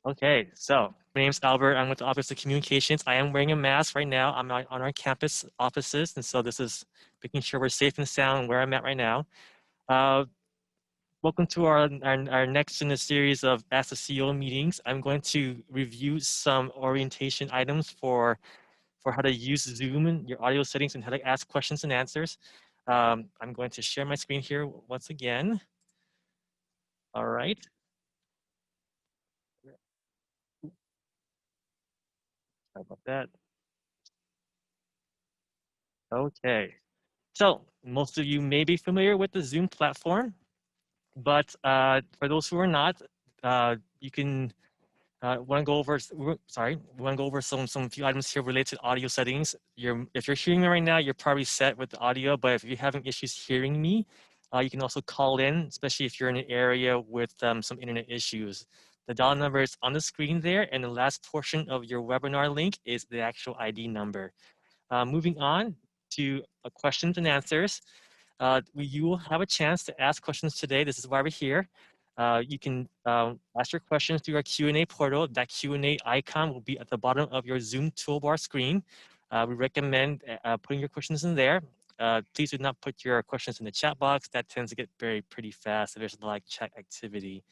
Okay, so my name's Albert. I'm with the Office of Communications. I am wearing a mask right now. I'm on our campus offices, and so this is making sure we're safe and sound where I'm at right now. Uh, Welcome to our next in the series of Ask the CEO meetings. I'm going to review some orientation items for how to use Zoom and your audio settings and how to ask questions and answers. I'm going to share my screen here once again. All right. Sorry about that. Okay. So most of you may be familiar with the Zoom platform, but for those who are not, you can want to go over. Sorry, we want to go over some few items here related to audio settings. If you're hearing me right now, you're probably set with the audio. But if you're having issues hearing me, you can also call in, especially if you're in an area with some internet issues. The dial number is on the screen there, and the last portion of your webinar link is the actual ID number. Moving on to questions and answers. You will have a chance to ask questions today. This is why we're here. You can ask your questions through our Q&A portal. That Q&A icon will be at the bottom of your Zoom toolbar screen. We recommend putting your questions in there. Please do not put your questions in the chat box. That tends to get pretty fast if there's a lot of chat activity.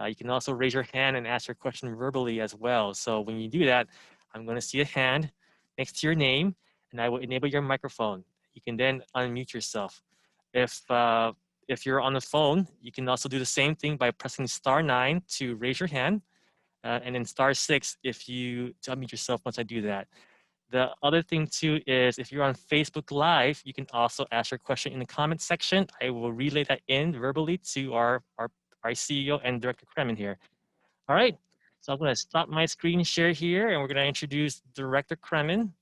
You can also raise your hand and ask your question verbally as well. So when you do that, I'm going to see a hand next to your name, and I will enable your microphone. You can then unmute yourself. If you're on the phone, you can also do the same thing by pressing *9 to raise your hand, and then *6 to unmute yourself once I do that. The other thing too is if you're on Facebook Live, you can also ask your question in the comment section. I will relay that in verbally to our CEO and Director Kremen here. All right, so I'm going to stop my screen share here, and we're going to introduce Director Kremen.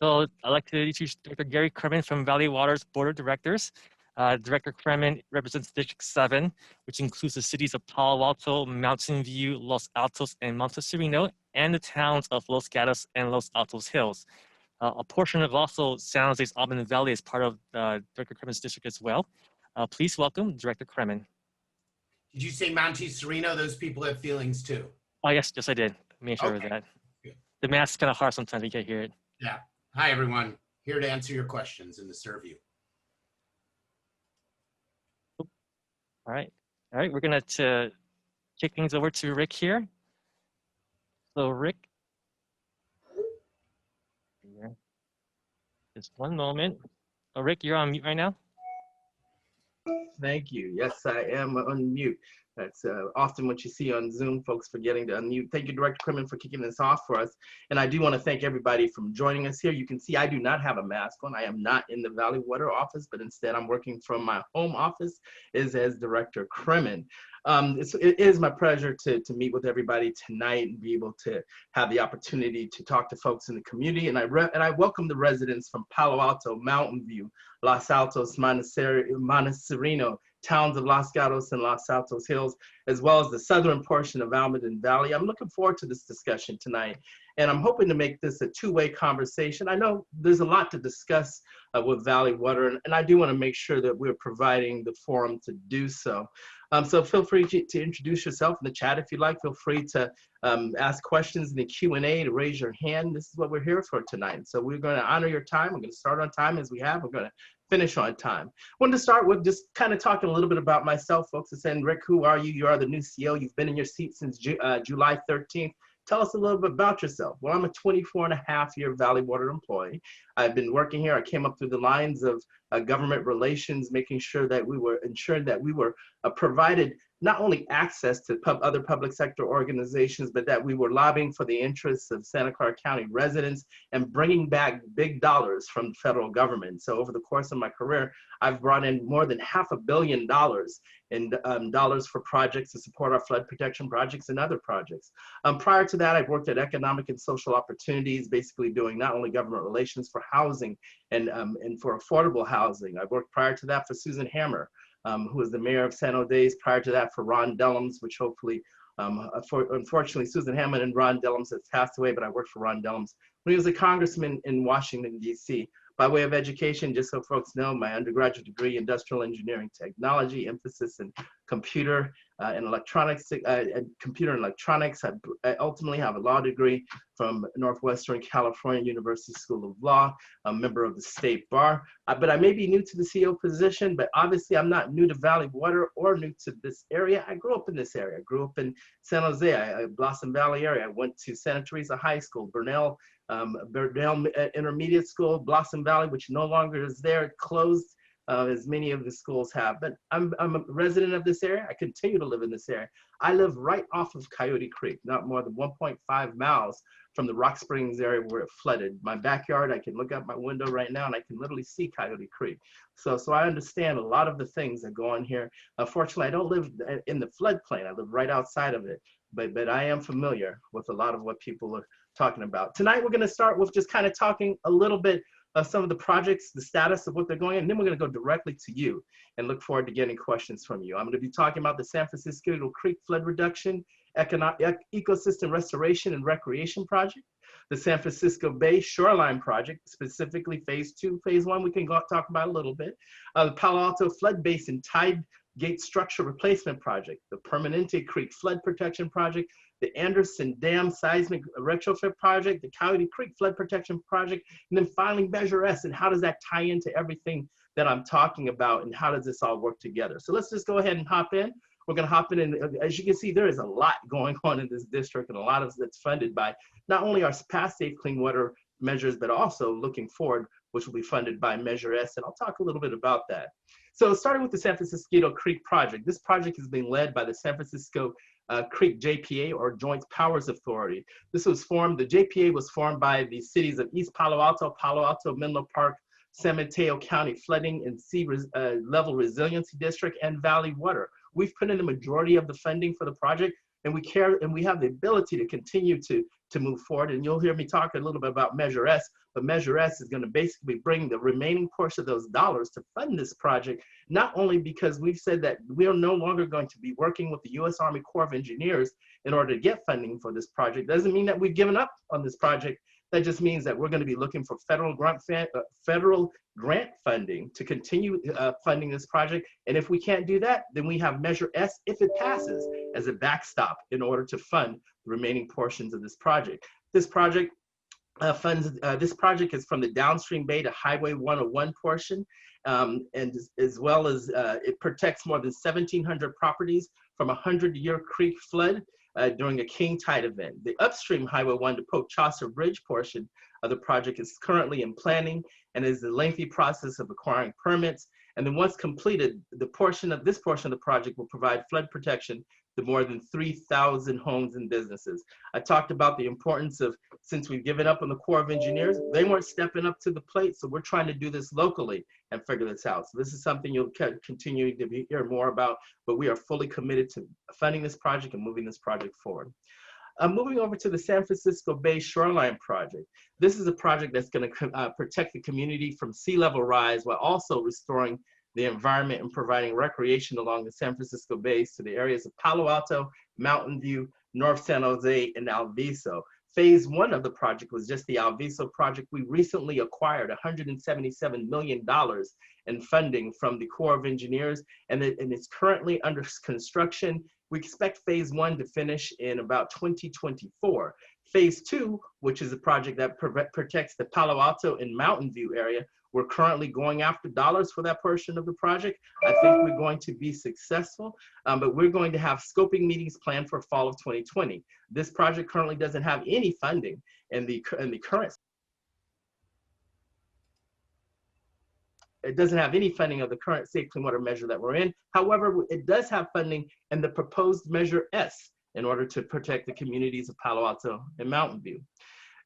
So I'd like to introduce Dr. Gary Kremen from Valley Water's Board of Directors. Director Kremen represents District 7, which includes the cities of Palo Alto, Mountain View, Los Altos, and Montecito, and the towns of Los Gatos and Los Altos Hills. A portion of also San Jose's Auburn Valley is part of Director Kremen's district as well. Please welcome Director Kremen. Did you say Montecito? Those people have feelings too. Oh, yes, I did. Make sure of that. Good. The mask is kind of hard sometimes, we can't hear it. Yeah. Hi, everyone. Here to answer your questions and to serve you. All right. We're going to kick things over to Rick here. So, Rick, just one moment. Oh, Rick, you're on mute right now. Thank you. Yes, I am on mute. That's often what you see on Zoom, folks forgetting to unmute. Thank you, Director Kremen, for kicking this off for us. And I do want to thank everybody for joining us here. You can see I do not have a mask on. I am not in the Valley Water office, but instead I'm working from my home office as Director Kremen. It is my pleasure to meet with everybody tonight and be able to have the opportunity to talk to folks in the community. And I welcome the residents from Palo Alto, Mountain View, Los Altos, Montecito, towns of Los Gatos and Los Altos Hills, as well as the southern portion of Almaden Valley. I'm looking forward to this discussion tonight, and I'm hoping to make this a two-way conversation. I know there's a lot to discuss with Valley Water, and I do want to make sure that we're providing the forum to do so. So feel free to introduce yourself in the chat if you like. Feel free to ask questions in the Q&A, to raise your hand. This is what we're here for tonight. So we're going to honor your time. We're going to start on time as we have. We're going to finish on time. I wanted to start with just kind of talking a little bit about myself, folks, and saying, Rick, who are you? You are the new CEO. You've been in your seat since July 13th. Tell us a little bit about yourself. Well, I'm a 24-and-a-half-year Valley Water employee. I've been working here. I came up through the lines of government relations, making sure that we were ensuring that we were provided not only access to other public sector organizations, but that we were lobbying for the interests of Santa Clara County residents and bringing back big dollars from the federal government. So over the course of my career, I've brought in more than $500 million in dollars for projects to support our flood protection projects and other projects. Prior to that, I've worked at Economic and Social Opportunities, basically doing not only government relations for housing and for affordable housing. I worked prior to that for Susan Hammer, who was the mayor of San Jose. Prior to that for Ron Dellums, which hopefully, unfortunately, Susan Hammond and Ron Dellums have passed away, but I worked for Ron Dellums when he was a congressman in Washington, D.C. By way of education, just so folks know, my undergraduate degree, industrial engineering technology, emphasis in computer in electronics, computer and electronics. I ultimately have a law degree from Northwestern California University School of Law, a member of the State Bar. But I may be new to the CEO position, but obviously I'm not new to Valley Water or new to this area. I grew up in this area. I grew up in San Jose, Blossom Valley area. I went to Santa Teresa High School, Burnell Intermediate School, Blossom Valley, which no longer is there. It closed, as many of the schools have. But I'm a resident of this area. I continue to live in this area. I live right off of Coyote Creek, not more than 1.5 miles from the Rock Springs area where it flooded. My backyard, I can look out my window right now and I can literally see Coyote Creek. So I understand a lot of the things that go on here. Unfortunately, I don't live in the floodplain. I live right outside of it. But I am familiar with a lot of what people are talking about. Tonight, we're going to start with just kind of talking a little bit of some of the projects, the status of what they're going on, and then we're going to go directly to you and look forward to getting questions from you. I'm going to be talking about the San Francisco Creek Flood Reduction, Ecosystem Restoration and Recreation Project, the San Francisco Bay Shoreline Project, specifically Phase 2. Phase 1, we can talk about a little bit. The Palo Alto Flood Basin Tide Gate Structure Replacement Project, the Permanente Creek Flood Protection Project, the Anderson Dam Seismic Retrofit Project, the Coyote Creek Flood Protection Project, and then finally Measure S, and how does that tie into everything that I'm talking about, and how does this all work together? So let's just go ahead and hop in. We're going to hop in, and as you can see, there is a lot going on in this district, and a lot of that's funded by not only our past safe clean water measures, but also looking forward, which will be funded by Measure S, and I'll talk a little bit about that. So starting with the San Francisco Creek Project, this project is being led by the San Francisco Creek JPA, or Joint Powers Authority. This was formed, the JPA was formed by the cities of East Palo Alto, Menlo Park, San Mateo County Flooding and Sea Level Resiliency District, and Valley Water. We've put in the majority of the funding for the project, and we care, and we have the ability to continue to move forward. And you'll hear me talk a little bit about Measure S, but Measure S is going to basically bring the remaining portion of those dollars to fund this project, not only because we've said that we are no longer going to be working with the U.S. Army Corps of Engineers in order to get funding for this project. Doesn't mean that we've given up on this project. That just means that we're going to be looking for federal grant funding to continue funding this project. And if we can't do that, then we have Measure S, if it passes, as a backstop in order to fund the remaining portions of this project. This project this project is from the downstream bay to Highway 101 portion, and as well as it protects more than 1,700 properties from a 100-year creek flood during a king tide event. The upstream Highway 1 to Pope Chaucer Bridge portion of the project is currently in planning and is a lengthy process of acquiring permits. And then once completed, this portion of the project will provide flood protection to more than 3,000 homes and businesses. I talked about the importance of, since we've given up on the Corps of Engineers, they weren't stepping up to the plate, so we're trying to do this locally and figure this out. So this is something you'll continue to hear more about, but we are fully committed to funding this project and moving this project forward. Moving over to the San Francisco Bay Shoreline Project. This is a project that's going to protect the community from sea level rise while also restoring the environment and providing recreation along the San Francisco Bay to the areas of Palo Alto, Mountain View, North San Jose, and Alviso. Phase 1 of the project was just the Alviso project. We recently acquired $177 million in funding from the Corps of Engineers, and it's currently under construction. We expect Phase 1 to finish in about 2024. Phase 2, which is a project that protects the Palo Alto and Mountain View area, we're currently going after dollars for that portion of the project. I think we're going to be successful, but we're going to have scoping meetings planned for fall of 2020. This project currently doesn't have any funding in the current. It doesn't have any funding of the current safe clean water measure that we're in. However, it does have funding in the proposed Measure S in order to protect the communities of Palo Alto and Mountain View.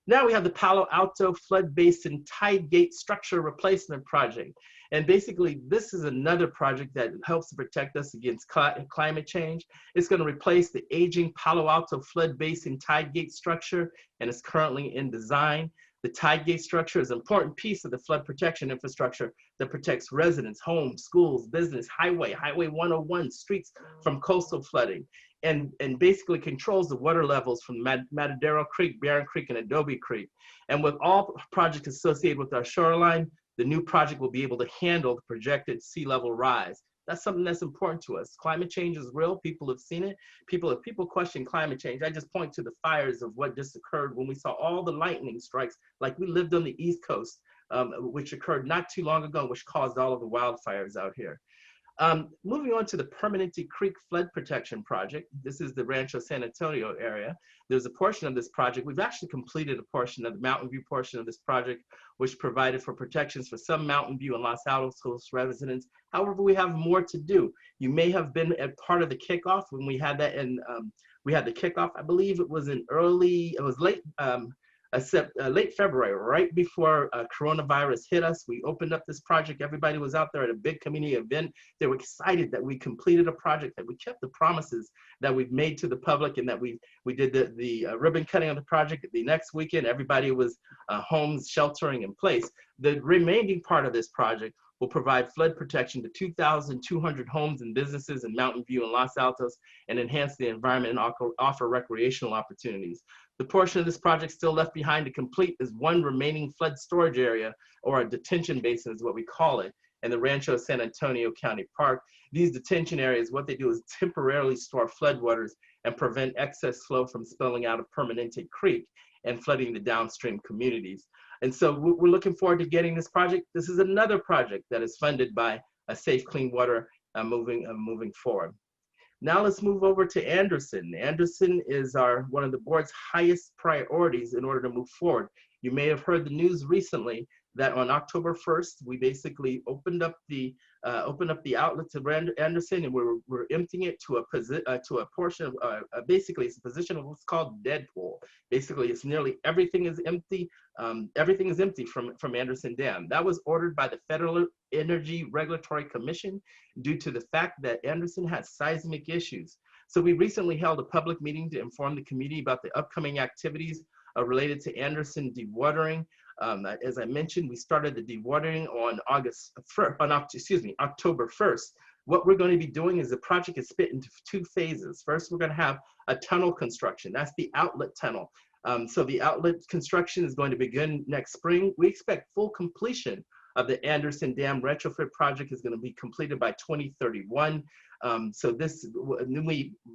Now we have the Palo Alto Flood Basin Tide Gate Structure Replacement Project. And basically, this is another project that helps to protect us against climate change. It's going to replace the aging Palo Alto Flood Basin Tide Gate structure, and it's currently in design. The tide gate structure is an important piece of the flood protection infrastructure that protects residents, homes, schools, business, Highway 101, streets from coastal flooding, and basically controls the water levels from Matadero Creek, Barron Creek, and Adobe Creek. And with all projects associated with our shoreline, the new project will be able to handle the projected sea level rise That's something that's important to us. Climate change is real. People have seen it. If people question climate change, I just point to the fires of what just occurred when we saw all the lightning strikes, like we lived on the East Coast, which occurred not too long ago, which caused all of the wildfires out here. Moving on to the Permanente Creek Flood Protection Project. This is the Rancho San Antonio area. There's a portion of this project. We've actually completed a portion of the Mountain View portion of this project, which provided for protections for some Mountain View and Los Altos residents. However, we have more to do. You may have been a part of the kickoff when we had that in, we had the kickoff, I believe it was late February, right before coronavirus hit us. We opened up this project. Everybody was out there at a big community event. They were excited that we completed a project, that we kept the promises that we've made to the public, and that we did the ribbon cutting of the project. The next weekend, everybody was homes sheltering in place. The remaining part of this project will provide flood protection to 2,200 homes and businesses in Mountain View and Los Altos, and enhance the environment and offer recreational opportunities. The portion of this project still left behind to complete is one remaining flood storage area, or a detention basin is what we call it, in the Rancho San Antonio County Park. These detention areas, what they do is temporarily store floodwaters and prevent excess flow from spilling out of Permanente Creek and flooding the downstream communities. And so we're looking forward to getting this project. This is another project that is funded by a Safe Clean Water moving forward. Now let's move over to Anderson. Anderson is one of the board's highest priorities in order to move forward. You may have heard the news recently that on October 1st, we basically opened up the outlet to Anderson, and we're emptying it to a portion of basically it's a position of what's called Deadpool. Basically, it's nearly everything is empty. Everything is empty from Anderson Dam. That was ordered by the Federal Energy Regulatory Commission due to the fact that Anderson has seismic issues. So we recently held a public meeting to inform the community about the upcoming activities related to Anderson dewatering. As I mentioned, we started the dewatering on October 1st. What we're going to be doing is the project is split into two phases. First, we're going to have a tunnel construction. That's the outlet tunnel. So the outlet construction is going to begin next spring. We expect full completion of the Anderson Dam retrofit project is going to be completed by 2031. So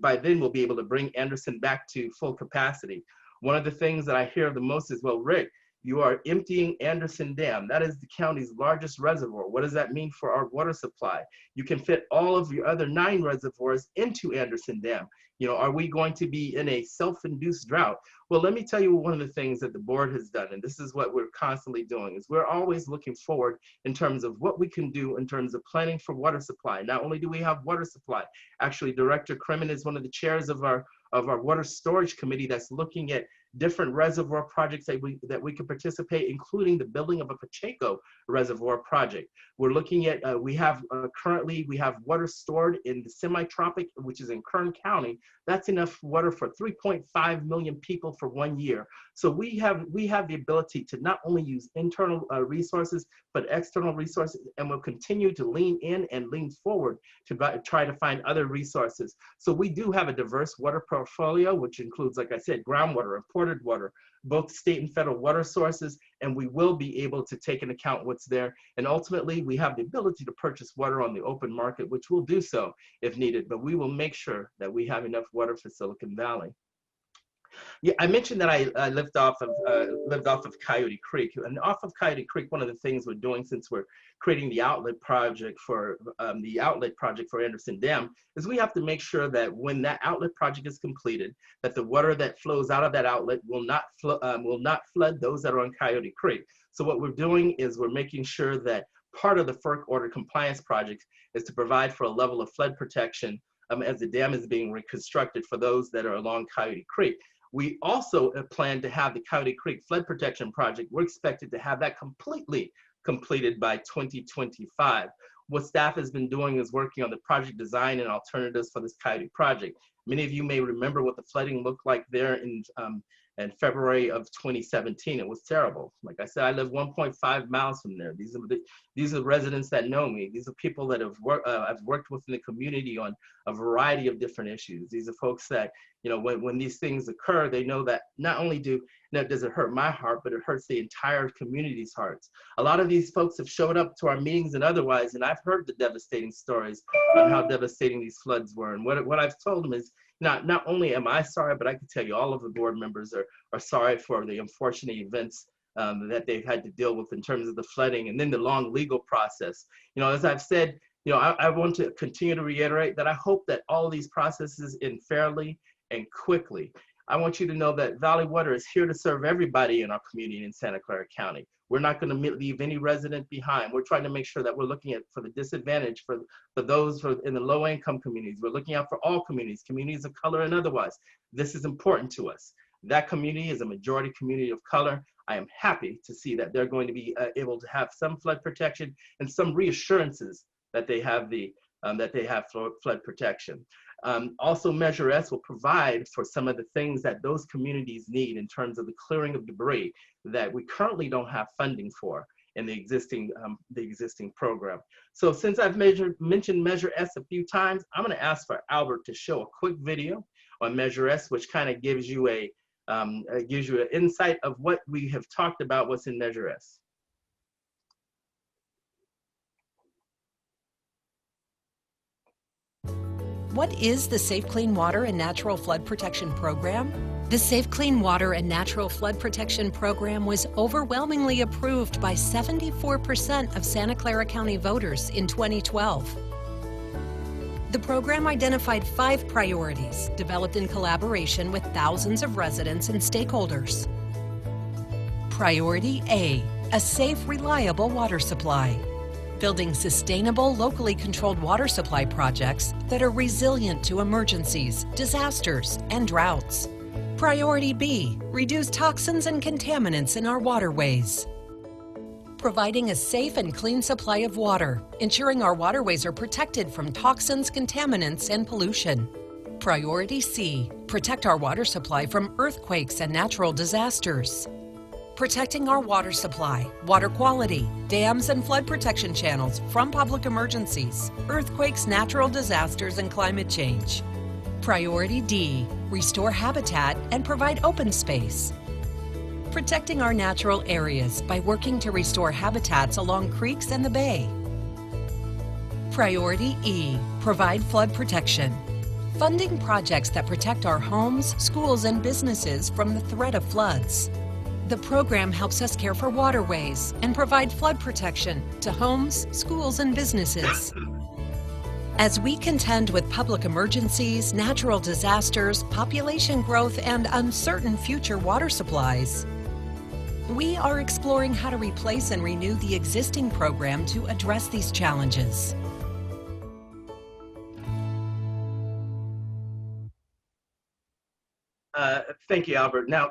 by then we'll be able to bring Anderson back to full capacity. One of the things that I hear the most is, well, Rick, you are emptying Anderson Dam. That is the county's largest reservoir. What does that mean for our water supply? You can fit all of your other 9 reservoirs into Anderson Dam. You know, are we going to be in a self-induced drought? Well, let me tell you one of the things that the board has done, and this is what we're constantly doing, is we're always looking forward in terms of what we can do in terms of planning for water supply. Not only do we have water supply, actually Director Kremen is one of the chairs of our water storage committee that's looking at different reservoir projects that we could participate, including the building of a Pacheco reservoir project. We're looking at, currently we have water stored in the semi-tropic, which is in Kern County. That's enough water for 3.5 million people for 1 year. So we have the ability to not only use internal resources, but external resources, and we'll continue to lean in and lean forward to try to find other resources. So we do have a diverse water portfolio, which includes, like I said, groundwater, imported water, both state and federal water sources, and we will be able to take into account what's there. And ultimately, we have the ability to purchase water on the open market, which we'll do so if needed, but we will make sure that we have enough water for Silicon Valley. Yeah, I mentioned that I lived off of Coyote Creek, and off of Coyote Creek, one of the things we're doing since we're creating the outlet project for Anderson Dam is we have to make sure that when that outlet project is completed, that the water that flows out of that outlet will not flood those that are on Coyote Creek. So what we're doing is we're making sure that part of the FERC order compliance project is to provide for a level of flood protection as the dam is being reconstructed for those that are along Coyote Creek. We also plan to have the Coyote Creek Flood Protection Project. We're expected to have that completely completed by 2025. What staff has been doing is working on the project design and alternatives for this Coyote project. Many of you may remember what the flooding looked like there And February of 2017, it was terrible. Like I said, I live 1.5 miles from there. These are residents that know me. These are people that I've worked with in the community on a variety of different issues. These are folks that, you know, when these things occur, they know that not only does it hurt my heart, but it hurts the entire community's hearts. A lot of these folks have showed up to our meetings and otherwise, and I've heard the devastating stories on how devastating these floods were. And what I've told them is, not only am I sorry, but I can tell you all of the board members are sorry for the unfortunate events that they've had to deal with in terms of the flooding and then the long legal process. You know, as I've said, you know, I want to continue to reiterate that I hope that all these processes end fairly and quickly. I want you to know that Valley Water is here to serve everybody in our community in Santa Clara County. We're not going to leave any resident behind. We're trying to make sure that we're looking at for the disadvantaged, for those in the low income communities. We're looking out for all communities of color and otherwise. This is important to us. That community is a majority community of color. I am happy to see that they're going to be able to have some flood protection and some reassurances that they have flood protection. Also, Measure S will provide for some of the things that those communities need in terms of the clearing of debris that we currently don't have funding for in the existing program. So since I've mentioned Measure S a few times, I'm going to ask for Albert to show a quick video on Measure S, which kind of gives you an insight of what we have talked about, what's in Measure S. What is the Safe Clean Water and Natural Flood Protection Program? The Safe Clean Water and Natural Flood Protection Program was overwhelmingly approved by 74% of Santa Clara County voters in 2012. The program identified 5 priorities developed in collaboration with thousands of residents and stakeholders. Priority A, a safe, reliable water supply. Building sustainable, locally controlled water supply projects that are resilient to emergencies, disasters, and droughts. Priority B, reduce toxins and contaminants in our waterways. Providing a safe and clean supply of water, ensuring our waterways are protected from toxins, contaminants, and pollution. Priority C, protect our water supply from earthquakes and natural disasters. Protecting our water supply, water quality, dams and flood protection channels from public emergencies, earthquakes, natural disasters, and climate change. Priority D, restore habitat and provide open space. Protecting our natural areas by working to restore habitats along creeks and the bay. Priority E, provide flood protection. Funding projects that protect our homes, schools, and businesses from the threat of floods. The program helps us care for waterways and provide flood protection to homes, schools, and businesses. As we contend with public emergencies, natural disasters, population growth, and uncertain future water supplies, we are exploring how to replace and renew the existing program to address these challenges. Thank you, Albert. Now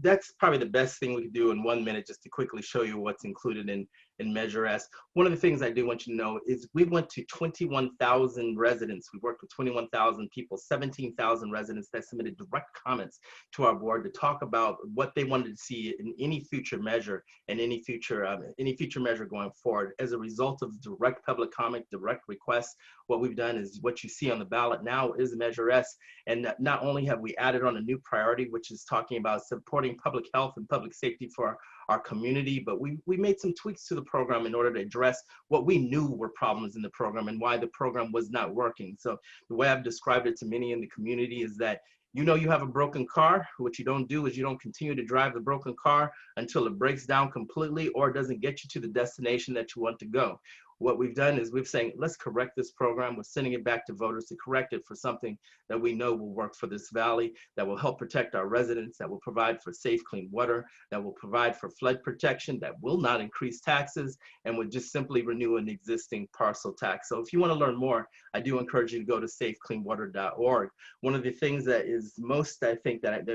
that's probably the best thing we could do in 1 minute, just to quickly show you what's included in Measure S. One of the things I do want you to know is we went to 21,000 residents. We worked with 21,000 people, 17,000 residents that submitted direct comments to our board to talk about what they wanted to see in any future measure and any future measure going forward. As a result of direct public comment, direct requests, what we've done is what you see on the ballot now is Measure S. And not only have we added on a new priority, which is talking about supporting public health and public safety for our community, but we made some tweaks to the program in order to address what we knew were problems in the program and why the program was not working. So the way I've described it to many in the community is that, you know, you have a broken car. What you don't do is you don't continue to drive the broken car until it breaks down completely or doesn't get you to the destination that you want to go. What we've done is we've saying, let's correct this program. We're sending it back to voters to correct it for something that we know will work for this valley, that will help protect our residents, that will provide for safe, clean water, that will provide for flood protection, that will not increase taxes, and would just simply renew an existing parcel tax. So if you want to learn more, I do encourage you to go to safecleanwater.org. One of the things that is most, I think, that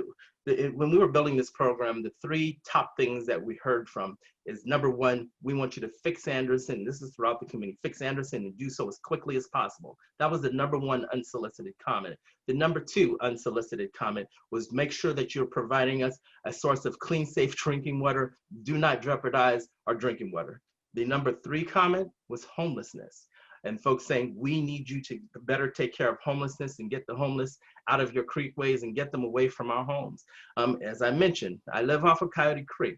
when we were building this program, the 3 top things that we heard from is, number 1, we want you to fix Anderson. This is throughout the community. Fix Anderson and do so as quickly as possible. That was the number 1 unsolicited comment. The number 2 unsolicited comment was, make sure that you're providing us a source of clean, safe drinking water. Do not jeopardize our drinking water. The number 3 comment was homelessness. And folks saying, we need you to better take care of homelessness and get the homeless out of your creekways and get them away from our homes. As I mentioned, I live off of Coyote Creek.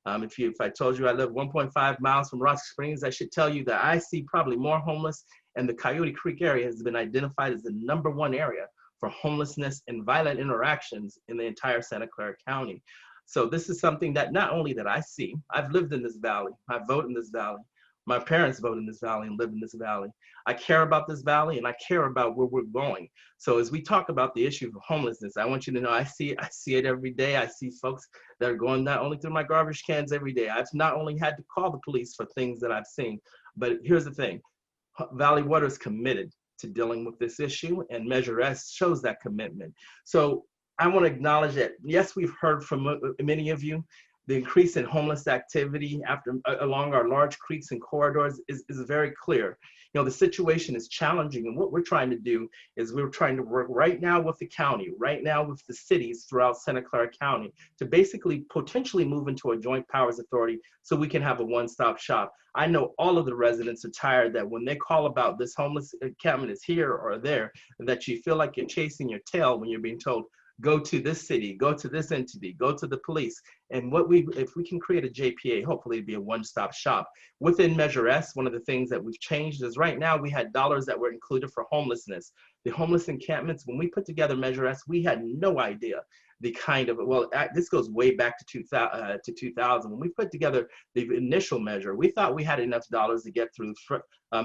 If I told you I live 1.5 miles from Rock Springs, I should tell you that I see probably more homeless, and the Coyote Creek area has been identified as the number 1 area for homelessness and violent interactions in the entire Santa Clara County. So this is something that not only that I see, I've lived in this valley, I vote in this valley. My parents vote in this valley and live in this valley. I care about this valley and I care about where we're going. So as we talk about the issue of homelessness, I want you to know I see it every day. I see folks that are going not only through my garbage cans every day. I've not only had to call the police for things that I've seen, but here's the thing. Valley Water is committed to dealing with this issue, and Measure S shows that commitment. So I want to acknowledge that, yes, we've heard from many of you. The increase in homeless activity along our large creeks and corridors is very clear. You know, the situation is challenging, and what we're trying to do is we're trying to work right now with the county, right now with the cities throughout Santa Clara County, to basically potentially move into a joint powers authority so we can have a one-stop shop. I know all of the residents are tired that when they call about this homeless encampment is here or there, that you feel like you're chasing your tail when you're being told, go to this city, go to this entity, go to the police. And if we can create a JPA, hopefully it'd be a one-stop shop. Within Measure S, one of the things that we've changed is right now we had dollars that were included for homelessness. The homeless encampments, when we put together Measure S, we had no idea the kind of, well, this goes way back to 2000. When we put together the initial measure, we thought we had enough dollars to get through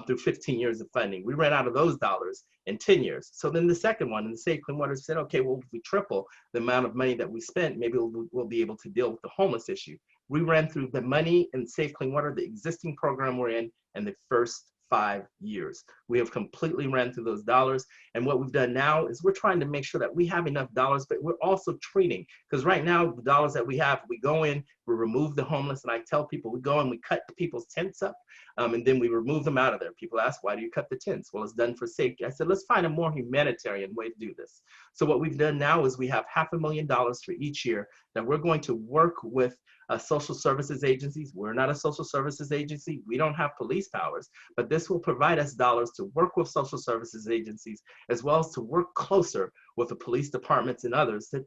15 years of funding. We ran out of those dollars in 10 years. So then the second one, and the Safe Clean Water said, okay, well, if we triple the amount of money that we spent, maybe we'll be able to deal with the homeless issue. We ran through the money in Safe Clean Water, the existing program we're in the first 5 years. We have completely ran through those dollars. And what we've done now is we're trying to make sure that we have enough dollars, but we're also treating, because right now the dollars that we have, we go in, we remove the homeless, and I tell people, we go and we cut people's tents up, and then we remove them out of there. People ask, why do you cut the tents? Well, it's done for safety. I said, let's find a more humanitarian way to do this. So what we've done now is we have $500,000 for each year that we're going to work with social services agencies. We're not a social services agency. We don't have police powers, but this will provide us dollars to work with social services agencies, as well as to work closer with the police departments and others, to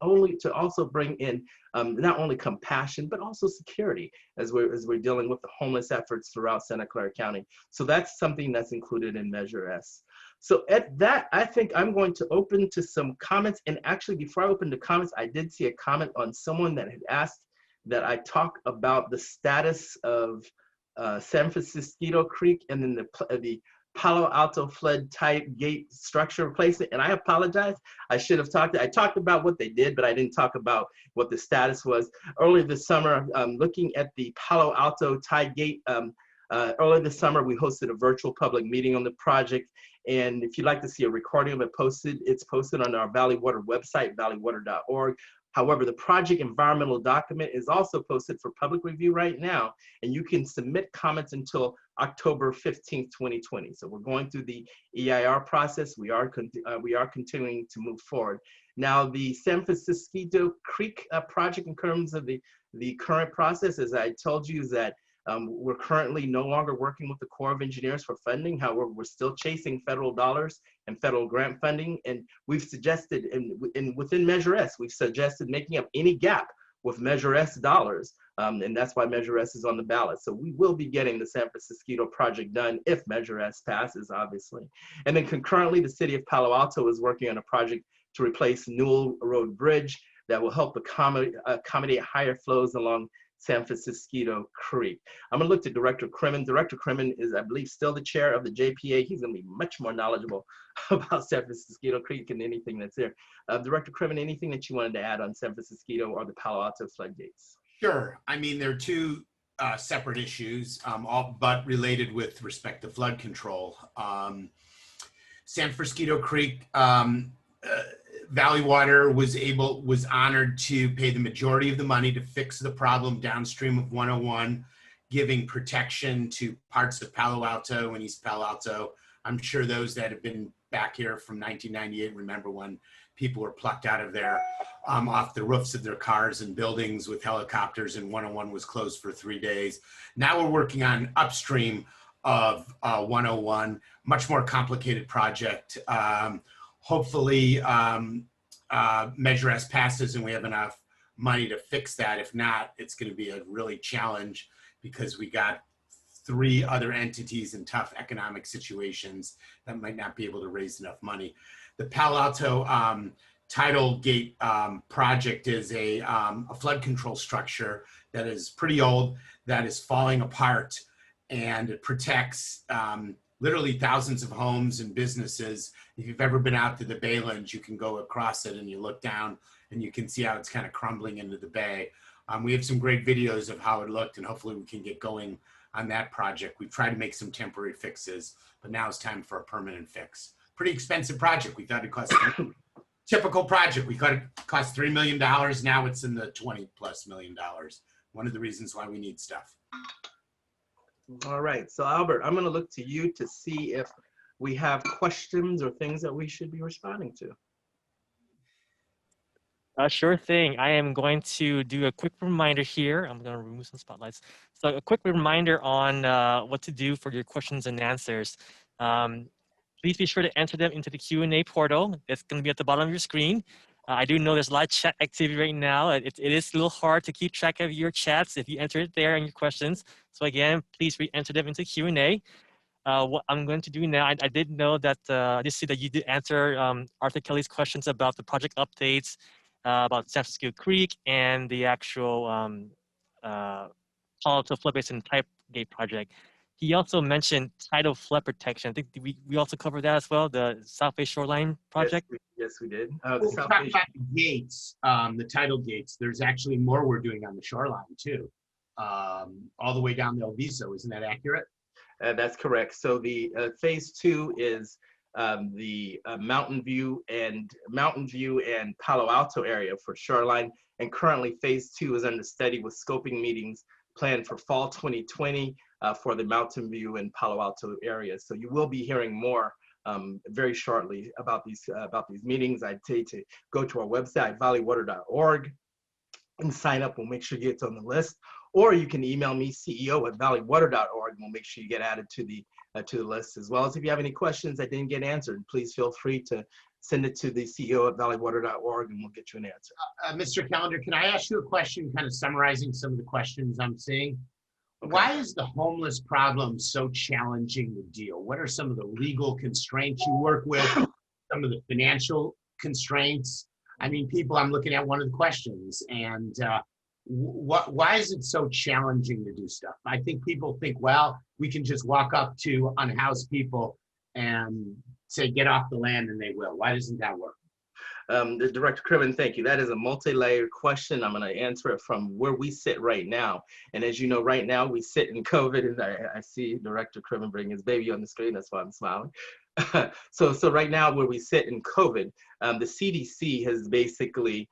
also bring in not only compassion, but also security as we're dealing with the homeless efforts throughout Santa Clara County. So that's something that's included in Measure S. So at that, I think I'm going to open to some comments. And actually, before I open to comments, I did see a comment on someone that had asked that I talk about the status of San Francisco Creek and then the Palo Alto flood tide gate structure replacement. And I apologize. I talked about what they did, but I didn't talk about what the status was. Earlier this summer, looking at the Palo Alto tide gate, earlier this summer, we hosted a virtual public meeting on the project. And if you'd like to see a recording of it it's posted on our Valley Water website, valleywater.org. However, the project environmental document is also posted for public review right now, and you can submit comments until October 15th, 2020. So we're going through the EIR process. We are continuing to move forward. Now, the San Francisco Creek project, in terms of the current process, as I told you, is that we're currently no longer working with the Corps of Engineers for funding. However, we're still chasing federal dollars and federal grant funding. And we've suggested, within Measure S, we've suggested making up any gap with Measure S dollars. And that's why Measure S is on the ballot. So we will be getting the San Francisco project done if Measure S passes, obviously. And then concurrently, the city of Palo Alto is working on a project to replace Newell Road Bridge that will help accommodate higher flows along San Francisco Creek. I'm gonna look to Director Kremen. Director Kremen is, I believe, still the chair of the JPA. He's gonna be much more knowledgeable about San Francisco Creek and anything that's there. Director Kremen, anything that you wanted to add on San Francisco or the Palo Alto floodgates? Sure. I mean, they're two separate issues, but related with respect to flood control. San Francisco Creek, Valley Water was honored to pay the majority of the money to fix the problem downstream of 101, giving protection to parts of Palo Alto and East Palo Alto. I'm sure those that have been back here from 1998 remember when people were plucked out of there off the roofs of their cars and buildings with helicopters, and 101 was closed for 3 days. Now we're working on upstream of 101, much more complicated project. Hopefully Measure S passes and we have enough money to fix that. If not, it's going to be a really challenge because we got 3 other entities in tough economic situations that might not be able to raise enough money. The Palo Alto tidal gate project is a flood control structure that is pretty old, that is falling apart, and it protects literally thousands of homes and businesses. If you've ever been out to the Baylands, you can go across it and you look down and you can see how it's kind of crumbling into the bay. We have some great videos of how it looked, and hopefully we can get going on that project. We've tried to make some temporary fixes, but now it's time for a permanent fix. Pretty expensive project. We thought it cost, typical project, we thought it cost $3 million. Now it's in the $20+ million. One of the reasons why we need stuff. All right, so Albert, I'm gonna look to you to see if we have questions or things that we should be responding to. Sure thing. I am going to do a quick reminder here. I'm going to remove some spotlights. So a quick reminder on what to do for your questions and answers. Please be sure to enter them into the Q&A portal. It's going to be at the bottom of your screen. I do know there's a lot of chat activity right now. It is a little hard to keep track of your chats if you enter it there and your questions. So again, please re-enter them into Q&A. What I'm going to do now, I did know that, I just see that you did answer Arthur Kelly's questions about the project updates, about San Francisco Creek and the actual Palo Alto flood basin type gate project. He also mentioned tidal flood protection. I think we also covered that as well, the South Bay Shoreline project. Yes, we did. We'll talk about the gates, the tidal gates. There's actually more we're doing on the shoreline too, all the way down the El Viso. Isn't that accurate? That's correct. So the phase 2 is the Mountain View and Palo Alto area for shoreline. And currently phase 2 is under study with scoping meetings planned for fall 2020 for the Mountain View and Palo Alto areas. So you will be hearing more very shortly about these meetings. I'd say to go to our website, valleywater.org, and sign up. We'll make sure you get on the list. Or you can email me, ceo@valleywater.org, and we'll make sure you get added to the list, as well as if you have any questions that didn't get answered, please feel free to send it to the ceo@valleywater.org, and we'll get you an answer. Mr. Callender, can I ask you a question, kind of summarizing some of the questions I'm seeing? Okay. Why is the homeless problem so challenging to deal? What are some of the legal constraints you work with? Some of the financial constraints? I mean, people, I'm looking at one of the questions, and why is it so challenging to do stuff? I think people think, well, we can just walk up to unhoused people and say, get off the land, and they will. Why doesn't that work? Director Criven, thank you. That is a multi-layered question. I'm going to answer it from where we sit right now. And as you know, right now we sit in COVID, and I see Director Criven bring his baby on the screen. That's why I'm smiling. So right now where we sit in COVID, the CDC has basically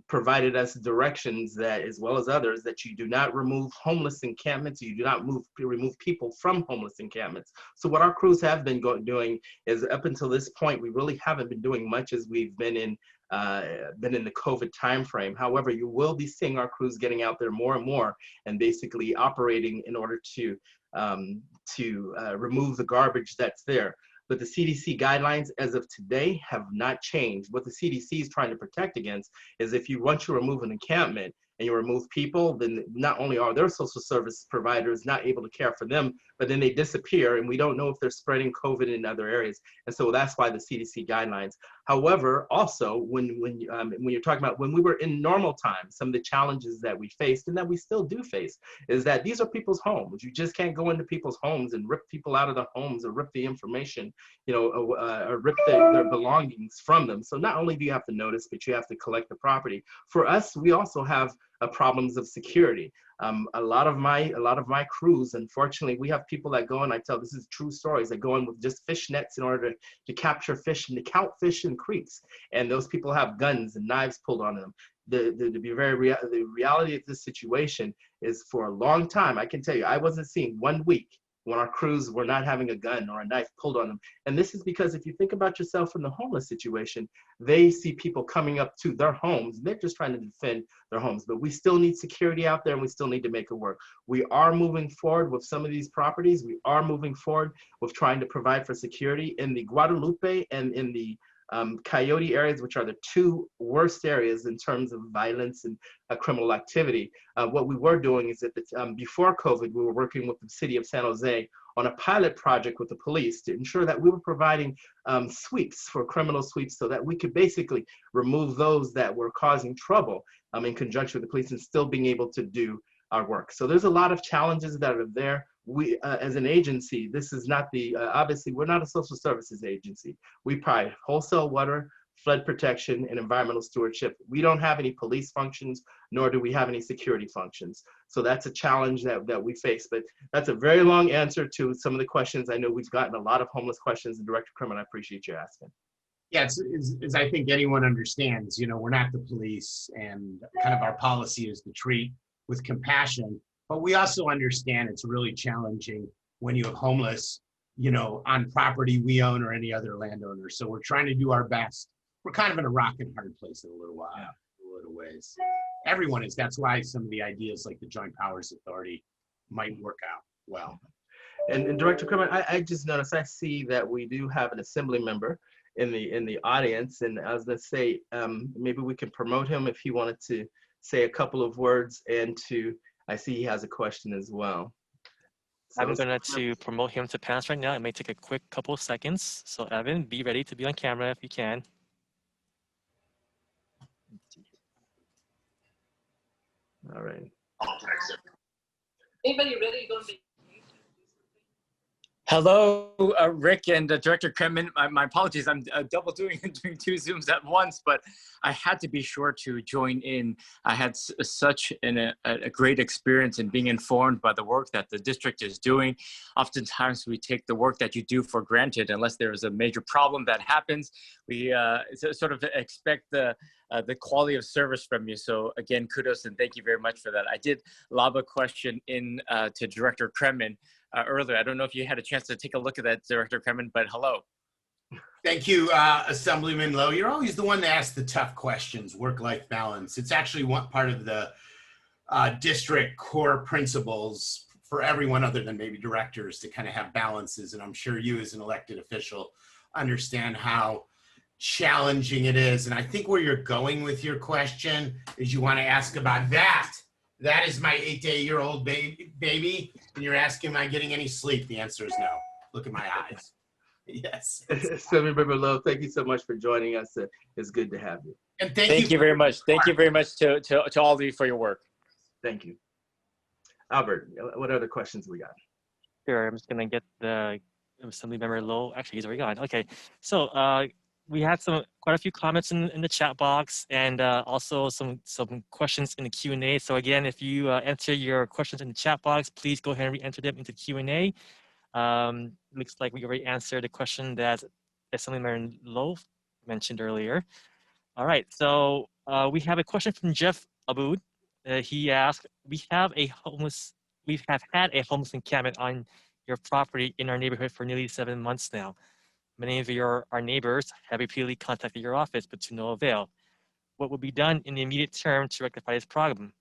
provided us directions that, as well as others, that you do not remove homeless encampments, you do not remove people from homeless encampments. So what our crews have been doing is, up until this point, we really haven't been doing much as we've been in the COVID timeframe. However, you will be seeing our crews getting out there more and more and basically operating in order to remove the garbage that's there. But the CDC guidelines as of today have not changed. What the CDC is trying to protect against is if you want to remove an encampment and you remove people, then not only are their social service providers not able to care for them, but then they disappear, and we don't know if they're spreading COVID in other areas. And so that's why the CDC guidelines. However, also when you're talking about when we were in normal times, some of the challenges that we faced and that we still do face is that these are people's homes. You just can't go into people's homes and rip people out of their homes or rip the information, or rip their belongings from them. So not only do you have to notice, but you have to collect the property. For us, we also have problems of security. A lot of my crews, unfortunately, we have people that go, and I tell, this is true stories, that go in with just fish nets in order to capture fish and to count fish in creeks. And those people have guns and knives pulled on them. The reality of this situation is, for a long time, I can tell you, I wasn't seeing 1 week when our crews were not having a gun or a knife pulled on them. And this is because if you think about yourself in the homeless situation, they see people coming up to their homes, and they're just trying to defend their homes. But we still need security out there, and we still need to make it work. We are moving forward with some of these properties. We are moving forward with trying to provide for security in the Guadalupe and in the Coyote areas, which are the two worst areas in terms of violence and criminal activity. What we were doing is that before COVID, we were working with the city of San Jose on a pilot project with the police to ensure that we were providing sweeps for criminal sweeps, so that we could basically remove those that were causing trouble in conjunction with the police and still being able to do our work. So there's a lot of challenges that are there. We, as an agency, this is not the, obviously, we're not a social services agency. We provide wholesale water, flood protection, and environmental stewardship. We don't have any police functions, nor do we have any security functions. So that's a challenge that we face. But that's a very long answer to some of the questions. I know we've gotten a lot of homeless questions, and Director Crum, I appreciate you asking. Yeah, as I think anyone understands, you know, we're not the police, and kind of our policy is to treat with compassion. But we also understand it's really challenging when you have homeless, you know, on property we own or any other landowner. So we're trying to do our best. We're kind of in a rock and hard place in a little while, a little ways. Everyone is. That's why some of the ideas like the Joint Powers Authority might work out well. And Director Crum, I just noticed, I see that we do have an assembly member in the audience, and I was going to say, maybe we can promote him if he wanted to say a couple of words, and I see he has a question as well. So I'm going to promote him to panelist right now. It may take a quick couple of seconds. So Evan, be ready to be on camera if you can. All right. Anybody ready? Going to be. Hello, Rick and Director Kremen. My apologies, I'm double doing two Zooms at once, but I had to be sure to join in. I had such a great experience in being informed by the work that the district is doing. Oftentimes we take the work that you do for granted unless there is a major problem that happens. We sort of expect the quality of service from you. So again, kudos and thank you very much for that. I did lob a question in to Director Kremen earlier. I don't know if you had a chance to take a look at that, Director Kremen, but hello. Thank you, Assemblyman Lowe. You're always the one to ask the tough questions, work-life balance. It's actually one part of the district core principles for everyone other than maybe directors to kind of have balances. And I'm sure you as an elected official understand how challenging it is. And I think where you're going with your question is you want to ask about that. That is my 8-to-8-year-old baby. And you're asking, am I getting any sleep? The answer is no. Look at my eyes. Yes. Assemblyman Lowe, thank you so much for joining us. It's good to have you. And thank you very much. Thank you very much to all of you for your work. Thank you. Albert, what other questions we got? Sure, I'm just going to get the Assemblymember Lowe. Actually, he's already gone. Okay, so we had quite a few comments in the chat box, and also some questions in the Q&A. So again, if you enter your questions in the chat box, please go ahead and re-enter them into Q&A. Looks like we already answered the question that Assemblymember Lowe mentioned earlier. All right, so we have a question from Jeff Aboud. He asked, we have had a homeless encampment on your property in our neighborhood for nearly 7 months now. Many of our neighbors have repeatedly contacted your office, but to no avail. What will be done in the immediate term to rectify this problem?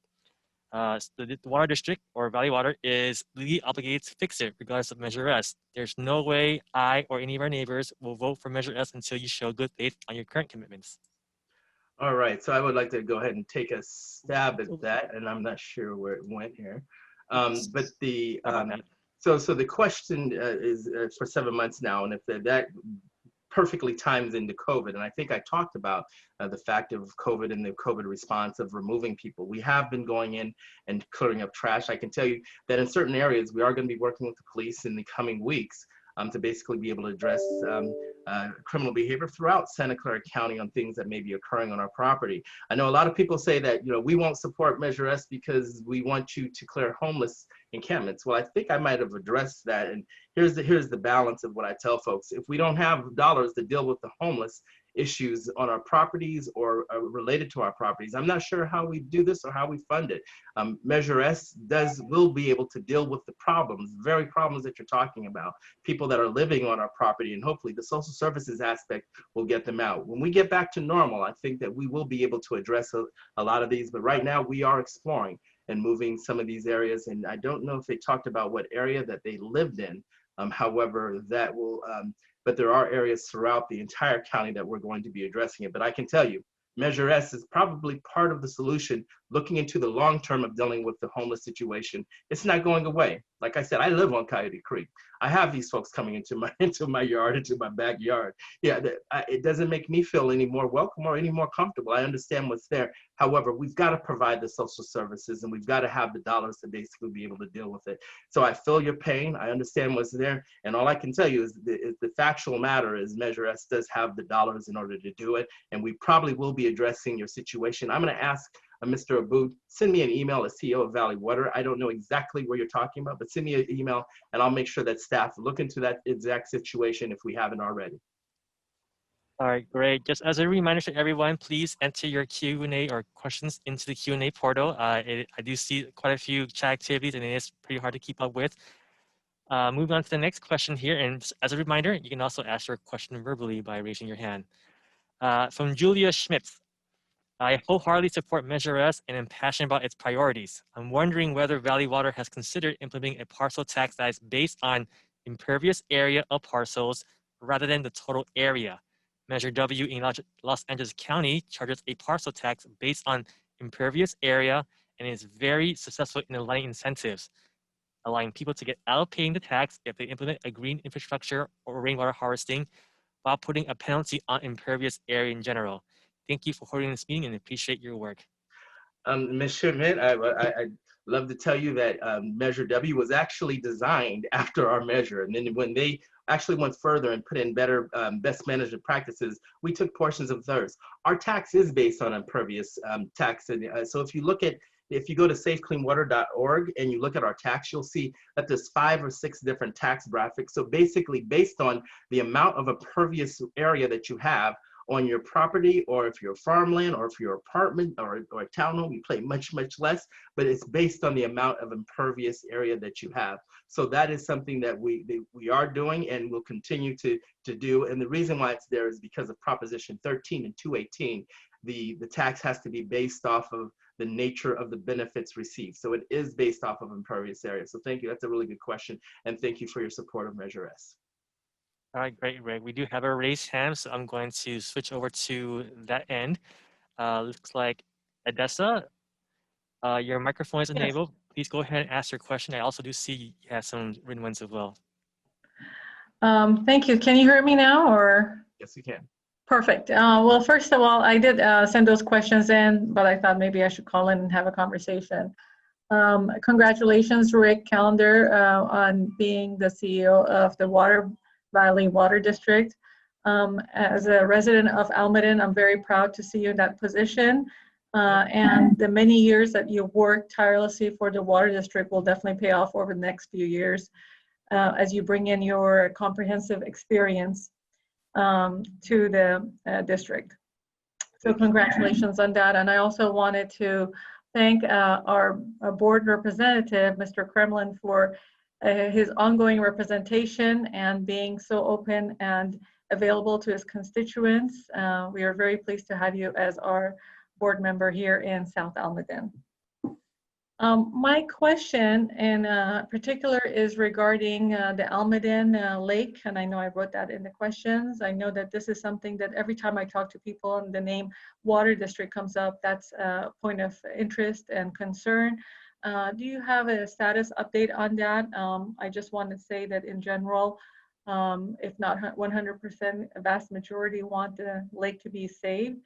The water district, or Valley Water, is legally obligated to fix it regardless of Measure S. There's no way I or any of our neighbors will vote for Measure S until you show good faith on your current commitments. All right, so I would like to go ahead and take a stab at that, and I'm not sure where it went here. But the so the question is for 7 months now, and if that perfectly times into COVID, and I think I talked about the fact of COVID and the COVID response of removing people. We have been going in and clearing up trash. I can tell you that in certain areas, we are going to be working with the police in the coming weeks to basically be able to address criminal behavior throughout Santa Clara County on things that may be occurring on our property. I know a lot of people say that, we won't support Measure S because we want you to clear homeless encampments. Well, I think I might have addressed that. And here's the balance of what I tell folks. If we don't have dollars to deal with the homeless issues on our properties or related to our properties, I'm not sure how we do this or how we fund it. Measure S will be able to deal with the problems, the very problems that you're talking about, people that are living on our property, and hopefully the social services aspect will get them out. When we get back to normal, I think that we will be able to address a lot of these, but right now we are exploring and moving some of these areas. And I don't know if they talked about what area that they lived in. However, that will, but there are areas throughout the entire county that we're going to be addressing it. But I can tell you, Measure S is probably part of the solution, looking into the long term of dealing with the homeless situation. It's not going away. Like I said, I live on Coyote Creek. I have these folks coming into my yard, into my backyard. Yeah, it doesn't make me feel any more welcome or any more comfortable. I understand what's there. However, we've got to provide the social services, and we've got to have the dollars to basically be able to deal with it. So I feel your pain. I understand what's there. And all I can tell you is the factual matter is Measure S does have the dollars in order to do it. And we probably will be addressing your situation. I'm going to ask Mr. Aboud, send me an email as CEO of Valley Water. I don't know exactly where you're talking about, but send me an email and I'll make sure that staff look into that exact situation if we haven't already. All right, great. Just as a reminder to everyone, please enter your Q&A or questions into the Q&A portal. I do see quite a few chat activities and it is pretty hard to keep up with. Moving on to the next question here. And as a reminder, you can also ask your question verbally by raising your hand. From Julia Schmitz. I wholeheartedly support Measure S and am passionate about its priorities. I'm wondering whether Valley Water has considered implementing a parcel tax that is based on impervious area of parcels rather than the total area. Measure W in Los Angeles County charges a parcel tax based on impervious area and is very successful in aligning incentives, allowing people to get out of paying the tax if they implement a green infrastructure or rainwater harvesting while putting a penalty on impervious area in general. Thank you for holding this meeting and appreciate your work. Ms. Schmidt, I'd love to tell you that Measure W was actually designed after our measure. And then when they actually went further and put in better best management practices, we took portions of theirs. Our tax is based on impervious tax. And so if you go to safecleanwater.org and you look at our tax, you'll see that there's 5 or 6 different tax graphics. So basically based on the amount of impervious area that you have on your property, or if you're farmland, or if you're apartment or a townhome, you pay much, much less, but it's based on the amount of impervious area that you have. So that is something that we are doing and will continue to do. And the reason why it's there is because of Proposition 13 and 218. The tax has to be based off of the nature of the benefits received. So it is based off of impervious area. So thank you. That's a really good question. And thank you for your support of Measure S. All right, great, Rick. We do have a raised hand, so I'm going to switch over to that end. Looks like Edessa, your microphone is enabled. Yes. Please go ahead and ask your question. I also do see you have some written ones as well. Thank you. Can you hear me now, or? Yes, you can. Perfect. Well, first of all, I did send those questions in, but I thought maybe I should call in and have a conversation. Congratulations, Rick Callender, on being the CEO of the Valley Water District. As a resident of Almaden, I'm very proud to see you in that position. And the many years that you've worked tirelessly for the water district will definitely pay off over the next few years as you bring in your comprehensive experience to the district. So congratulations on that. And I also wanted to thank our board representative, Mr. Kremlin, for his ongoing representation and being so open and available to his constituents. We are very pleased to have you as our board member here in South Almaden. My question in particular is regarding the Almaden Lake, and I know I wrote that in the questions. I know that this is something that every time I talk to people and the name Water District comes up, that's a point of interest and concern. Do you have a status update on that? I just want to say that in general, if not 100%, a vast majority want the lake to be saved.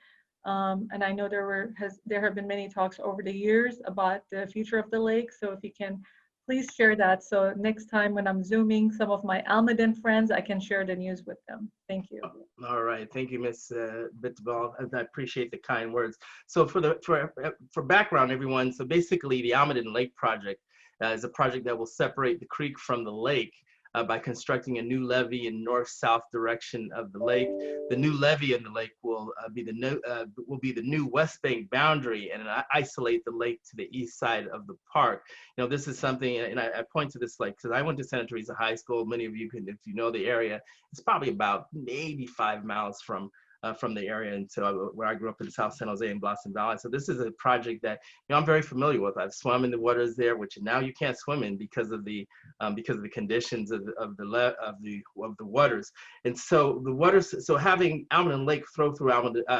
And I know there have been many talks over the years about the future of the lake. So if you can please share that. So next time when I'm Zooming some of my Almaden friends, I can share the news with them. Thank you. All right, thank you, Ms. Bitball. I appreciate the kind words. So for background, everyone, so basically the Almaden Lake project is a project that will separate the creek from the lake by constructing a new levee in north-south direction of the lake. The new levee in the lake will be the new West Bank boundary and isolate the lake to the east side of the park. You know, this is something, and I point to this like because I went to Santa Teresa High School. Many of you can, if you know the area, it's probably about maybe 5 miles from the area into where I grew up in South San Jose and Blossom Valley. So this is a project that I'm very familiar with. I've swum in the waters there, which now you can't swim in because of the conditions of the waters. And so the waters, so having Almaden Lake flow through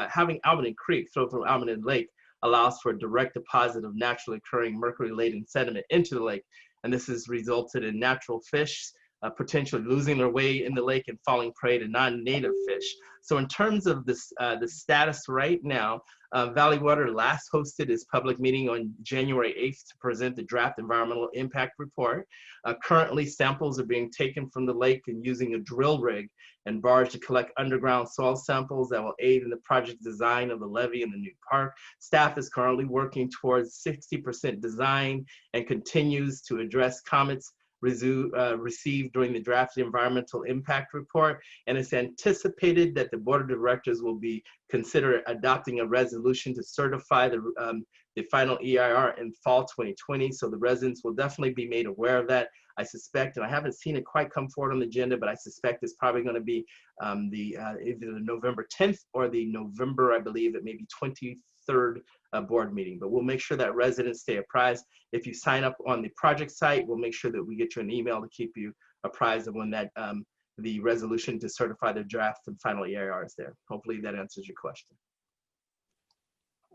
having Almaden Creek flow through Almaden Lake allows for a direct deposit of naturally occurring mercury-laden sediment into the lake. And this has resulted in natural fish potentially losing their way in the lake and falling prey to non-native fish. So in terms of this, the status right now, Valley Water last hosted its public meeting on January 8th to present the draft environmental impact report. Currently, samples are being taken from the lake and using a drill rig and barge to collect underground soil samples that will aid in the project design of the levee in the new park. Staff is currently working towards 60% design and continues to address comments received during the draft environmental impact report, and it's anticipated that the board of directors will be consider adopting a resolution to certify the final EIR in fall 2020. So the residents will definitely be made aware of that. I suspect, and I haven't seen it quite come forward on the agenda, but I suspect it's probably going to be either the November 10th or the November, I believe it may be 23rd board meeting. But we'll make sure that residents stay apprised. If you sign up on the project site, we'll make sure that we get you an email to keep you apprised of when that the resolution to certify the draft and final EIR is there. Hopefully that answers your question.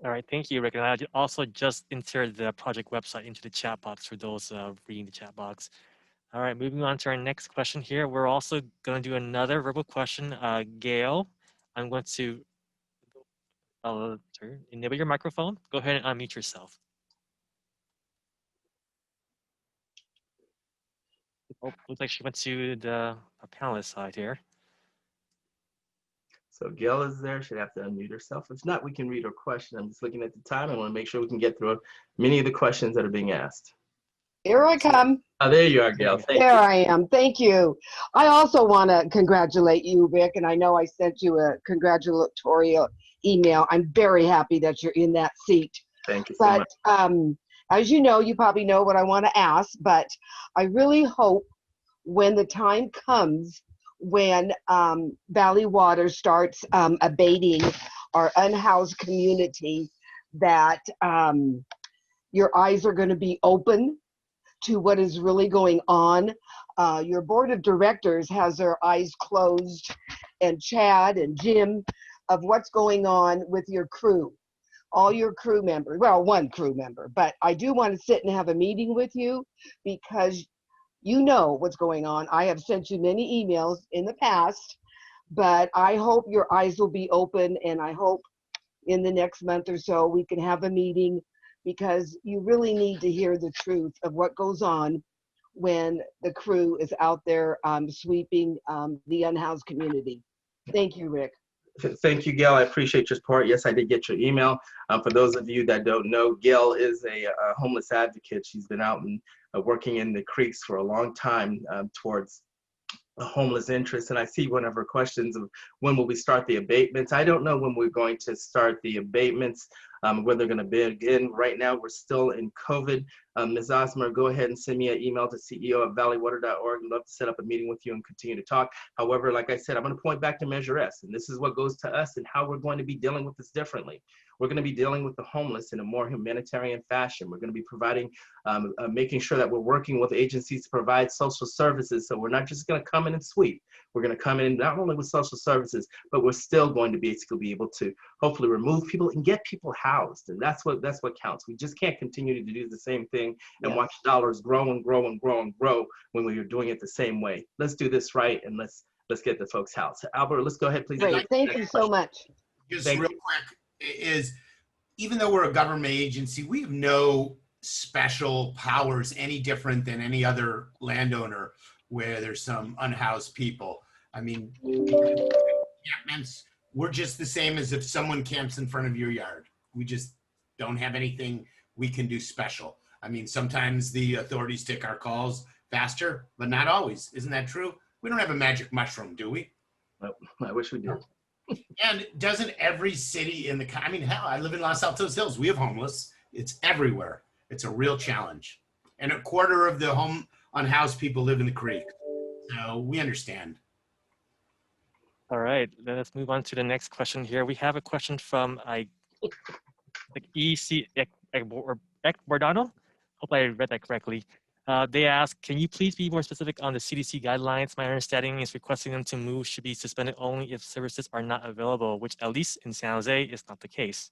All right, thank you, Rick. And I also just entered the project website into the chat box for those reading the chat box. All right, moving on to our next question here. We're also going to do another verbal question. Gail, I'm going to enable your microphone. Go ahead and unmute yourself. Oh, looks like she went to the panelist side here. So Gail is there, should have to unmute herself. If not, we can read her question. I'm just looking at the time. I want to make sure we can get through many of the questions that are being asked. Here I come. Oh, there you are, Gail. Thank There you. I am. Thank you. I also want to congratulate you, Rick, and I know I sent you a congratulatory email. I'm very happy that you're in that seat. Thank you so much. As you know, you probably know what I want to ask, but I really hope when the time comes when Valley Water starts abating our unhoused community, that your eyes are going to be open to what is really going on. Your board of directors has their eyes closed, and Chad and Jim, of what's going on with your crew, all your crew members, well, one crew member, but I do want to sit and have a meeting with you because you know what's going on. I have sent you many emails in the past, but I hope your eyes will be open, and I hope in the next month or so we can have a meeting, because you really need to hear the truth of what goes on when the crew is out there sweeping the unhoused community. Thank you, Rick. Thank you, Gail. I appreciate your support. Yes, I did get your email. For those of you that don't know, Gail is a homeless advocate. She's been out and working in the creeks for a long time towards a homeless interest. And I see one of her questions of when will we start the abatements. I don't know when we're going to start the abatements, when they're going to begin. Right now, we're still in COVID. Ms. Osmer, go ahead and send me an email to ceo@valleywater.org. I'd love to set up a meeting with you and continue to talk. However, like I said, I'm going to point back to Measure S, and this is what goes to us and how we're going to be dealing with this differently. We're going to be dealing with the homeless in a more humanitarian fashion. We're going to be providing, making sure that we're working with agencies to provide social services. So we're not just going to come in and sweep. We're going to come in not only with social services, but we're still going to basically be able to hopefully remove people and get people housed. And that's what counts. We just can't continue to do the same thing and watch dollars grow and grow and grow and grow when we are doing it the same way. Let's do this right, and let's get the folks housed. Albert, let's go ahead, please. Great. Thank you so much. Just real quick, is even though we're a government agency, we have no special powers any different than any other landowner where there's some unhoused people. I mean, encampments, we're just the same as if someone camps in front of your yard. We just don't have anything we can do special. I mean, sometimes the authorities take our calls faster, but not always. Isn't that true? We don't have a magic mushroom, do we? Well, I wish we did. And doesn't every city in the, I mean, hell, I live in Los Altos Hills. We have homeless. It's everywhere. It's a real challenge. And a quarter of the unhoused people live in the creek. So we understand. All right, let's move on to the next question here. We have a question from EC Bordano. Hope I read that correctly. They ask, can you please be more specific on the CDC guidelines? My understanding is requesting them to move should be suspended only if services are not available, which at least in San Jose is not the case.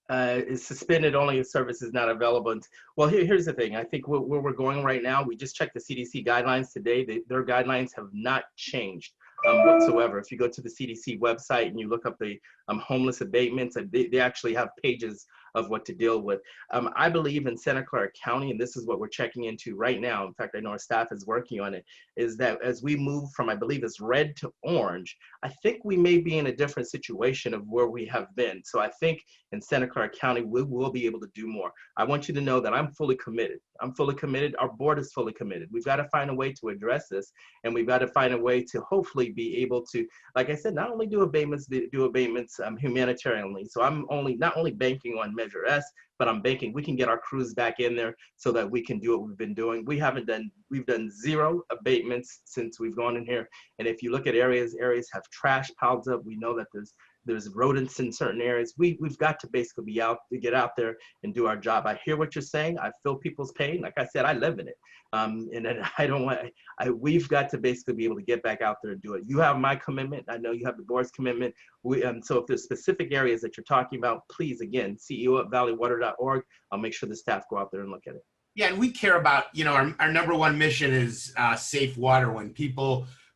Is suspended only if service is not available. Well, here's the thing. I think where we're going right now, we just checked the CDC guidelines today. Their guidelines have not changed whatsoever. If you go to the CDC website and you look up the homeless abatements, they actually have pages of what to deal with. I believe in Santa Clara County, and this is what we're checking into right now. In fact, I know our staff is working on it, is that as we move from, I believe it's red to orange, I think we may be in a different situation of where we have been. So I think in Santa Clara County, we will be able to do more. I want you to know that I'm fully committed. I'm fully committed. Our board is fully committed. We've got to find a way to address this, and we've got to find a way to hopefully be able to, like I said, not only do abatements humanitarianly. So I'm not only banking on Measure S, but I'm banking we can get our crews back in there so that we can do what we've been doing. We've done 0 abatements since we've gone in here. And if you look at areas have trash piled up. We know that there's rodents in certain areas. We've got to basically get out there and do our job. I hear what you're saying. I feel people's pain. Like I said, I live in it. And I don't want, we've got to basically be able to get back out there and do it. You have my commitment. I know you have the board's commitment. So if there's specific areas that you're talking about, please, again, CEO@valleywater.org. I'll make sure the staff go out there and look at it. Yeah, and we care about, our number one mission is safe water.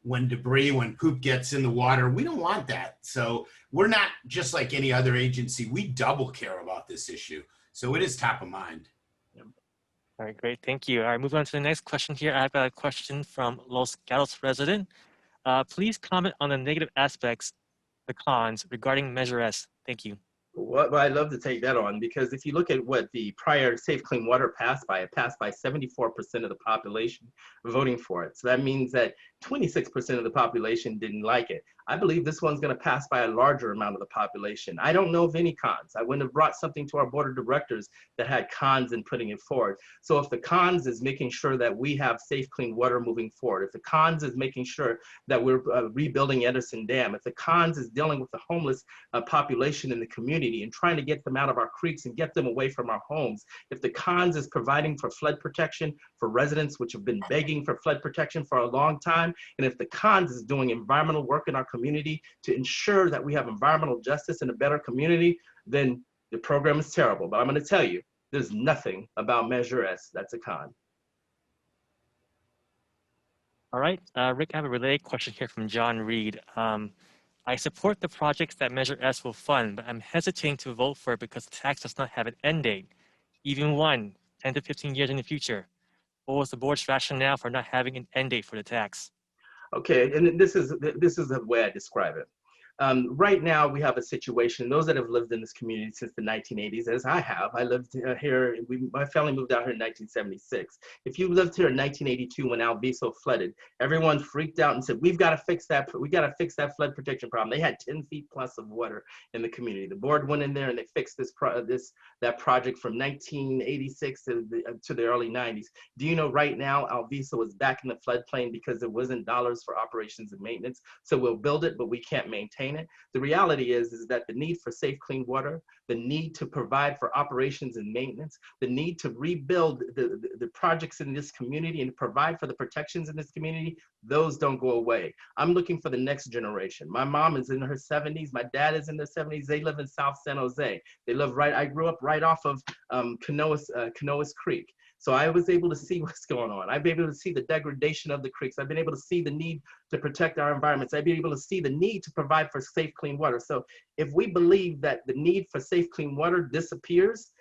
When debris, when poop gets in the water, we don't want that. So we're not just like any other agency. We double care about this issue. So it is top of mind. All right, great, thank you. All right, moving on to the next question here. I have a question from Los Gatos resident. Please comment on the negative aspects, the cons regarding Measure S. Thank you. Well, I'd love to take that on, because if you look at what the prior Safe Clean Water passed by, it passed by 74% of the population voting for it. So that means that 26% of the population didn't like it. I believe this one's going to pass by a larger amount of the population. I don't know of any cons. I wouldn't have brought something to our board of directors that had cons in putting it forward. So if the cons is making sure that we have safe, clean water moving forward, if the cons is making sure that we're rebuilding Edison Dam, if the cons is dealing with the homeless population in the community and trying to get them out of our creeks and get them away from our homes, if the cons is providing for flood protection for residents which have been begging for flood protection for a long time, and if the cons is doing environmental work in our community to ensure that we have environmental justice in a better community, then the program is terrible. But I'm going to tell you, there's nothing about Measure S that's a con. All right, Rick, I have a related question here from John Reed. I support the projects that Measure S will fund, but I'm hesitating to vote for it because the tax does not have an end date, even 10 to 15 years in the future. What was the board's rationale for not having an end date for the tax? Okay, and this is the way I describe it. Right now, we have a situation, those that have lived in this community since the 1980s, as I have, I lived here, my family moved out here in 1976. If you lived here in 1982 when Alviso flooded, everyone freaked out and said, we got to fix that flood protection problem. They had 10 feet plus of water in the community. The board went in there and they fixed that project from 1986 to the early 90s. Do you know right now, Alviso is back in the floodplain because there wasn't dollars for operations and maintenance. So we'll build it, but we can't maintain it. The reality is that the need for safe, clean water, the need to provide for operations and maintenance, the need to rebuild the projects in this community and provide for the protections in this community, those don't go away. I'm looking for the next generation. My mom is in her 70s. My dad is in their 70s. They live in South San Jose. They live I grew up right off of Canoas Creek. So I was able to see what's going on. I've been able to see the degradation of the creeks. I've been able to see the need to protect our environments. I've been able to see the need to provide for safe, clean water. So if we believe that the need for safe, clean water disappears,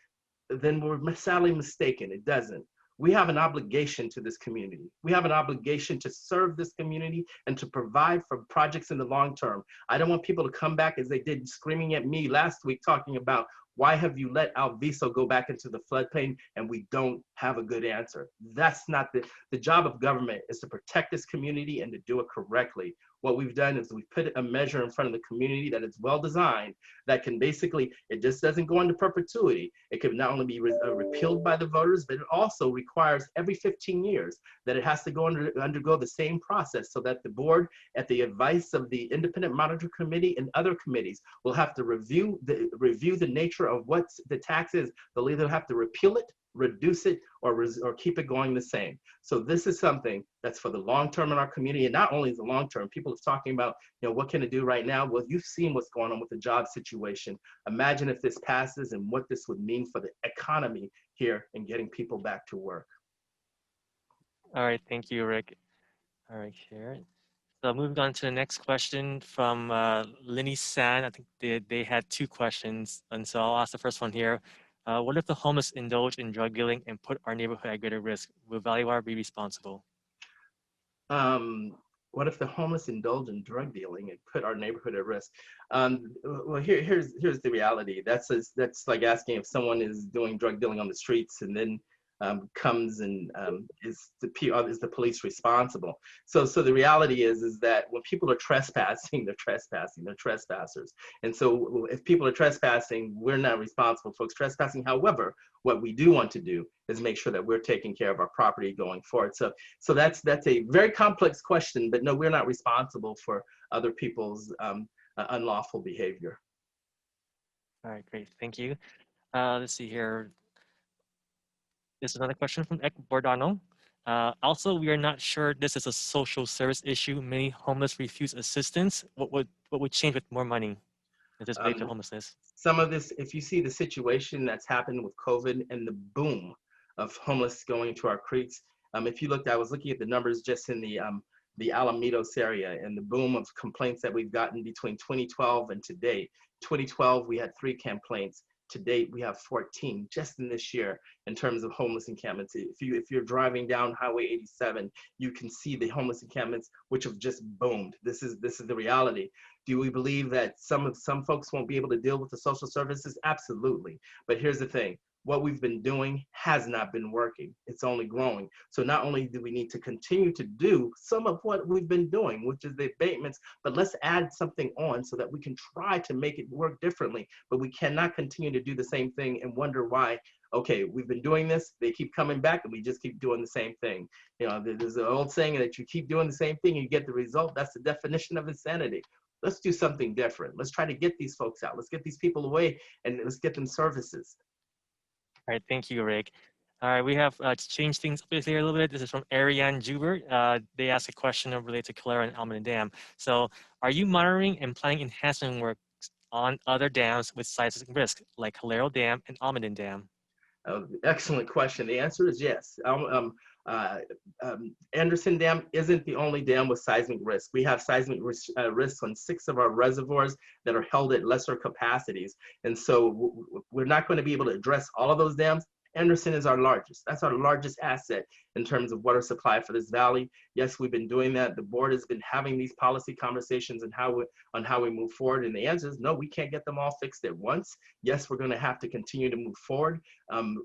then we're sadly mistaken. It doesn't. We have an obligation to this community. We have an obligation to serve this community and to provide for projects in the long term. I don't want people to come back as they did screaming at me last week talking about why have you let Alviso go back into the floodplain, and we don't have a good answer. That's not the job of government is to protect this community and to do it correctly. What we've done is we've put a measure in front of the community that is well designed, that can basically, it just doesn't go into perpetuity. It can not only be repealed by the voters, but it also requires every 15 years that it has to undergo the same process, so that the board, at the advice of the Independent Monitor Committee and other committees, will have to review the nature of what the tax is. They'll either have to repeal it, reduce it, or keep it going the same. So this is something that's for the long term in our community, and not only is the long term. People are talking about, what can it do right now? Well, you've seen what's going on with the job situation. Imagine if this passes and what this would mean for the economy here and getting people back to work. All right, thank you, Rick. All right, Sharon. So moving on to the next question from Linny San. I think they had two questions, and so I'll ask the first one here. What if the homeless indulge in drug dealing and put our neighborhood at greater risk? Will Valley Water be responsible? What if the homeless indulge in drug dealing and put our neighborhood at risk? Well, here's the reality. That's like asking if someone is doing drug dealing on the streets and then comes and is the police responsible? So the reality is that when people are trespassing, they're trespassers. And so if people are trespassing, we're not responsible for trespassing. However, what we do want to do is make sure that we're taking care of our property going forward. So that's a very complex question, but no, we're not responsible for other people's unlawful behavior. All right, great, thank you. Let's see here. There's another question from Ek Bordano. Also, we are not sure this is a social service issue. Many homeless refuse assistance. What would change with more money? Is this related to homelessness? Some of this, if you see the situation that's happened with COVID and the boom of homeless going to our creeks, if you looked, I was looking at the numbers just in the Alamitos area and the boom of complaints that we've gotten between 2012 and today. 2012, we had 3 complaints. To date, we have 14 just in this year in terms of homeless encampments. If you're driving down Highway 87, you can see the homeless encampments, which have just boomed. This is the reality. Do we believe that some folks won't be able to deal with the social services? Absolutely. But here's the thing. What we've been doing has not been working. It's only growing. So not only do we need to continue to do some of what we've been doing, which is the abatements, but let's add something on so that we can try to make it work differently. But we cannot continue to do the same thing and wonder why, okay, we've been doing this, they keep coming back, and we just keep doing the same thing. There's an old saying that you keep doing the same thing, you get the result. That's the definition of insanity. Let's do something different. Let's try to get these folks out. Let's get these people away, and let's get them services. All right, thank you, Rick. All right, we have changed things up here a little bit. This is from Ariane Juber. They asked a question related to Calera and Almaden Dam. So, are you monitoring and planning enhancement work on other dams with seismic risk, like Calera Dam and Almaden Dam? Excellent question. The answer is yes. Anderson Dam isn't the only dam with seismic risk. We have seismic risks on 6 of our reservoirs that are held at lesser capacities. And so we're not going to be able to address all of those dams. Anderson is our largest. That's our largest asset in terms of water supply for this valley. Yes, we've been doing that. The board has been having these policy conversations on how we move forward. And the answer is no, we can't get them all fixed at once. Yes, we're going to have to continue to move forward.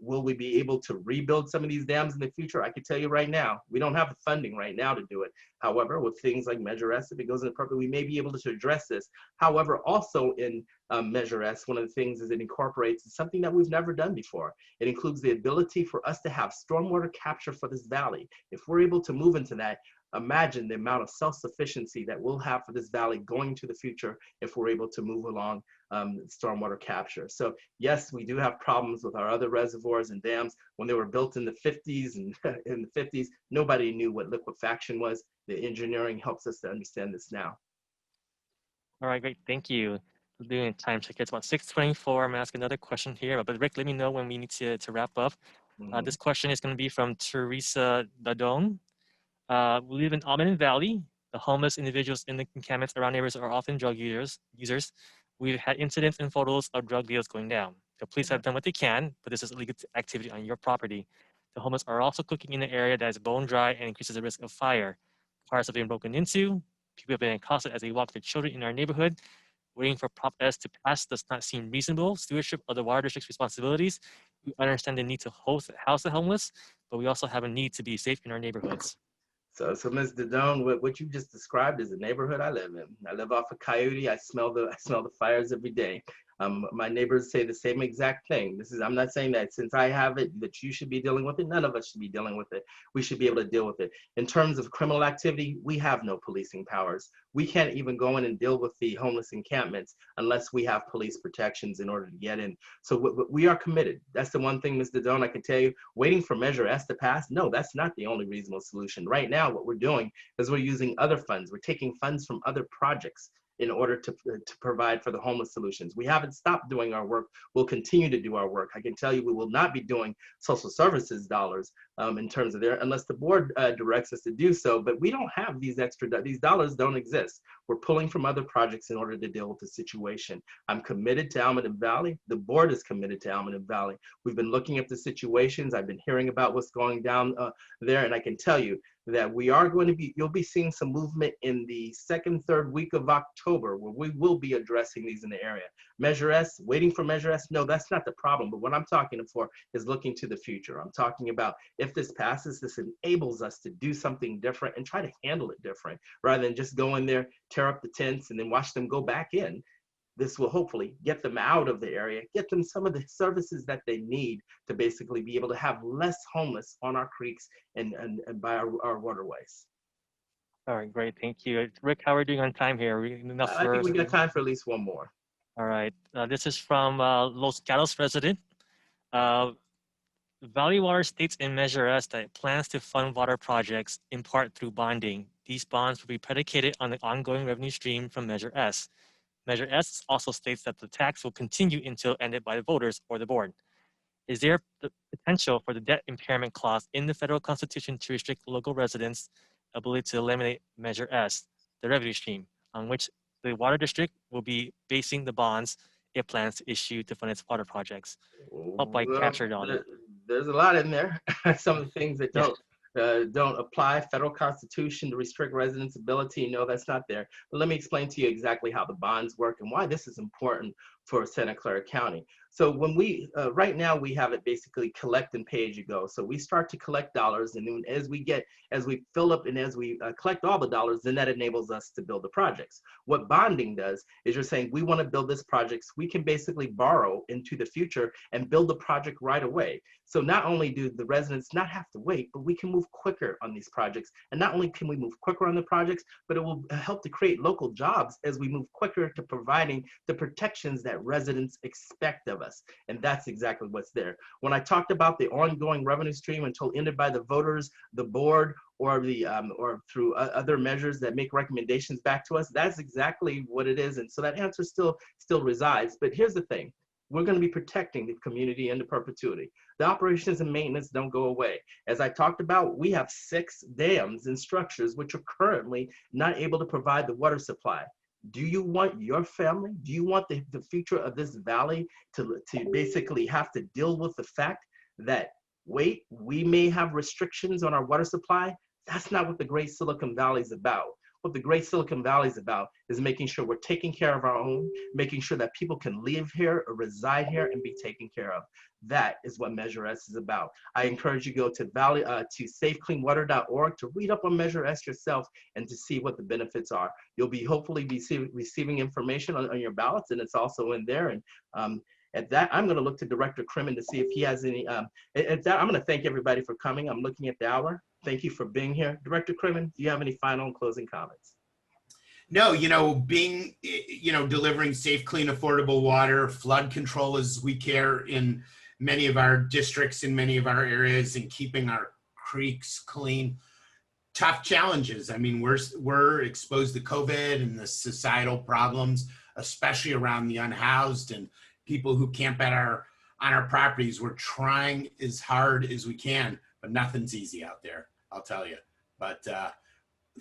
Will we be able to rebuild some of these dams in the future? I can tell you right now, we don't have the funding right now to do it. However, with things like Measure S, if it goes into purpose, we may be able to address this. However, also in Measure S, one of the things is it incorporates something that we've never done before. It includes the ability for us to have stormwater capture for this valley. If we're able to move into that, imagine the amount of self-sufficiency that we'll have for this valley going to the future if we're able to move along stormwater capture. So yes, we do have problems with our other reservoirs and dams. When they were built in the 50s and in the 50s, nobody knew what liquefaction was. The engineering helps us to understand this now. All right, great, thank you. We're doing a time check. It's about 6:24. I'm gonna ask another question here, but Rick, let me know when we need to wrap up. This question is going to be from Teresa Dadone. We live in Almaden Valley. The homeless individuals in the encampments around neighbors are often drug users. We've had incidents and photos of drug deals going down. The police have done what they can, but this is illegal activity on your property. The homeless are also cooking in an area that is bone dry and increases the risk of fire. Cars have been broken into. People have been accosted as they walk their children in our neighborhood. Waiting for Prop S to pass does not seem reasonable. Stewardship of the water district's responsibilities. We understand the need to house the homeless, but we also have a need to be safe in our neighborhoods. So Ms. Dadone, what you just described is the neighborhood I live in. I live off of Coyote. I smell the fires every day. My neighbors say the same exact thing. I'm not saying that since I have it, that you should be dealing with it. None of us should be dealing with it. We should be able to deal with it. In terms of criminal activity, we have no policing powers. We can't even go in and deal with the homeless encampments unless we have police protections in order to get in. So we are committed. That's the one thing, Ms. Dadone, I can tell you, waiting for Measure S to pass, no, that's not the only reasonable solution. Right now, what we're doing is we're using other funds. We're taking funds from other projects in order to provide for the homeless solutions. We haven't stopped doing our work. We'll continue to do our work. I can tell you we will not be doing social services dollars in terms of there unless the board directs us to do so, but we don't have these these dollars don't exist. We're pulling from other projects in order to deal with the situation. I'm committed to Almaden Valley. The board is committed to Almaden Valley. We've been looking at the situations. I've been hearing about what's going down there, and I can tell you that we are going to be, you'll be seeing some movement in the second, third week of October where we will be addressing these in the area. Measure S, waiting for Measure S, no, that's not the problem. But what I'm talking for is looking to the future. I'm talking about if this passes, this enables us to do something different and try to handle it different rather than just go in there, tear up the tents and then watch them go back in. This will hopefully get them out of the area, get them some of the services that they need to basically be able to have less homeless on our creeks and by our waterways. All right, great, thank you. Rick, how are we doing on time here? I think we got time for at least one more. All right, this is from Los Gatos resident. Valley Water states in Measure S that it plans to fund water projects in part through bonding. These bonds will be predicated on the ongoing revenue stream from Measure S. Measure S also states that the tax will continue until ended by the voters or the board. Is there the potential for the debt impairment clause in the federal constitution to restrict local residents' ability to eliminate Measure S, the revenue stream, on which the water district will be basing the bonds it plans to issue to fund its water projects? Hope I captured on it. There's a lot in there. Some of the things that don't apply. Federal Constitution to restrict residents' ability. No, that's not there. But let me explain to you exactly how the bonds work and why this is important for Santa Clara County. So when we, right now we have it basically collect and pay as you go. So we start to collect dollars, and then as we fill up and as we collect all the dollars, then that enables us to build the projects. What bonding does is you're saying we want to build this project, so we can basically borrow into the future and build the project right away. So not only do the residents not have to wait, but we can move quicker on these projects. And not only can we move quicker on the projects, but it will help to create local jobs as we move quicker to providing the protections that residents expect of us. And that's exactly what's there. When I talked about the ongoing revenue stream until ended by the voters, the board, or through other measures that make recommendations back to us, that's exactly what it is. And so that answer still resides. But here's the thing. We're going to be protecting the community into perpetuity. The operations and maintenance don't go away. As I talked about, we have 6 dams and structures which are currently not able to provide the water supply. Do you want your family, do you want the future of this valley to basically have to deal with the fact that, wait, we may have restrictions on our water supply? That's not what the Great Silicon Valley is about. What the Great Silicon Valley is about is making sure we're taking care of our own, making sure that people can live here or reside here and be taken care of. That is what Measure S is about. I encourage you to go to safecleanwater.org to read up on Measure S yourself and to see what the benefits are. You'll be hopefully receiving information on your ballots, and it's also in there. And at that, I'm going to look to Director Crimmins to see if he has any. At that, I'm going to thank everybody for coming. I'm looking at the hour. Thank you for being here. Director Crimmins, do you have any final and closing comments? No, delivering safe, clean, affordable water, flood control as we care in many of our districts, in many of our areas, and keeping our creeks clean. Tough challenges. I mean, we're exposed to COVID and the societal problems, especially around the unhoused and people who camp at our on our properties. We're trying as hard as we can, but nothing's easy out there, I'll tell you. But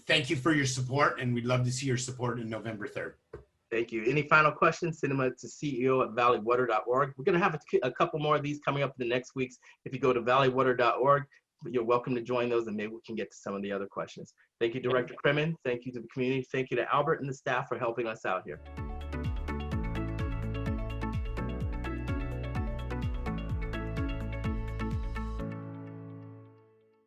thank you for your support, and we'd love to see your support in November 3rd. Thank you. Any final questions? Send them to CEO@valleywater.org. We're going to have a couple more of these coming up in the next weeks. If you go to valleywater.org, you're welcome to join those, and maybe we can get to some of the other questions. Thank you, Director Kremen. Thank you to the community. Thank you to Albert and the staff for helping us out here.